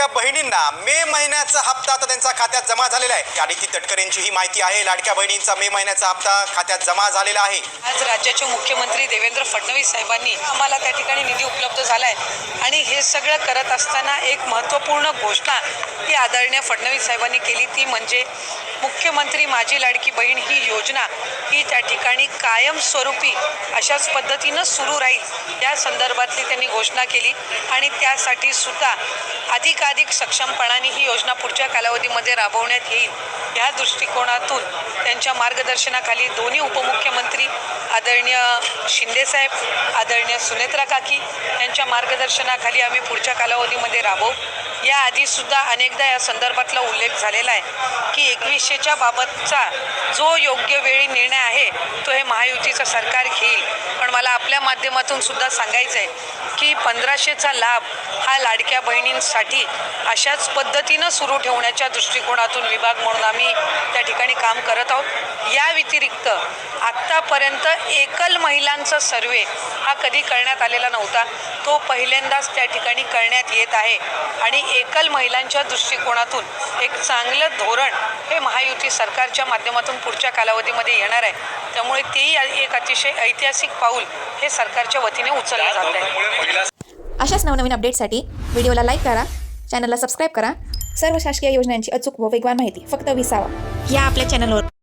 लाडक्या बहिणींना मे महिन्याचा हप्ता आता त्यांच्या खात्यात जमा झालेला आहे। आदिती तटकरेंची ही माहिती आहे। लाडक्या बहिणींचा मे महिन्याचा हप्ता खात्यात जमा झालेला आहे। आज राज्याचे मुख्यमंत्री देवेंद्र फडणवीस साहेबांनी आम्हाला त्या ठिकाणी निधी उपलब्ध झाला आहे आणि हे सगळं करत असताना एक महत्त्वपूर्ण घोषणा ही आदरणीय फडणवीस साहेबांनी केली, ती म्हणजे मुख्यमंत्री माझी लाडकी बहीण ही योजना ही त्या ठिकाणी कायमस्वरूपी अशाच पद्धतीनं सुरू राहील या संदर्भातली त्यांनी घोषणा केली आणि त्यासाठी सुद्धा अधिकाधिक सक्षमपणाने ही योजना पुढच्या कालावधीमध्ये राबवण्यात येईल या दृष्टिकोनातून त्यांच्या मार्गदर्शनाखाली दोन्ही उपमुख्यमंत्री आदरणीय शिंदेसाहेब, आदरणीय सुनेत्रा काकी यांच्या मार्गदर्शनाखाली आम्ही पुढच्या कालावधीमध्ये राबवू। याआधीसुद्धा अनेकदा या संदर्भातला उल्लेख झालेला आहे की 2100च्या बाबतचा जो योग्य वेळी निर्णय आहे तो हे महायुतीचं सरकार घेईल, पण मला आपल्या माध्यमातून सुद्धा सांगायचं आहे की 1500चा लाभ हा लाडक्या बहिणींसाठी अशाच पद्धतीनं सुरू ठेवण्याच्या दृष्टिकोनातून विभाग म्हणून आम्ही त्या ठिकाणी काम करत आहोत। या व्यतिरिक्त आत्तापर्यंत एकल महिलांचा सर्वे हा कधी करण्यात आलेला नव्हता, तो पहिल्यांदाच त्या ठिकाणी करण्यात येत आहे आणि एकल महिलांच्या दृष्टिकोनातून एक चांगलं धोरण हे महायुती सरकारच्या माध्यमातून पुढच्या कालावधीमध्ये येणार आहे। त्यामुळे तेही एक अतिशय ऐतिहासिक पाऊल हे सरकारच्या वतीने उचललं जात आहे। अशाच नवनवीन अपडेटसाठी व्हिडिओला लाईक करा, चॅनलला सबस्क्राईब करा। सर्व शासकीय योजनांची अचूक व वेगवान माहिती फक्त 20 या आपल्या चॅनलवर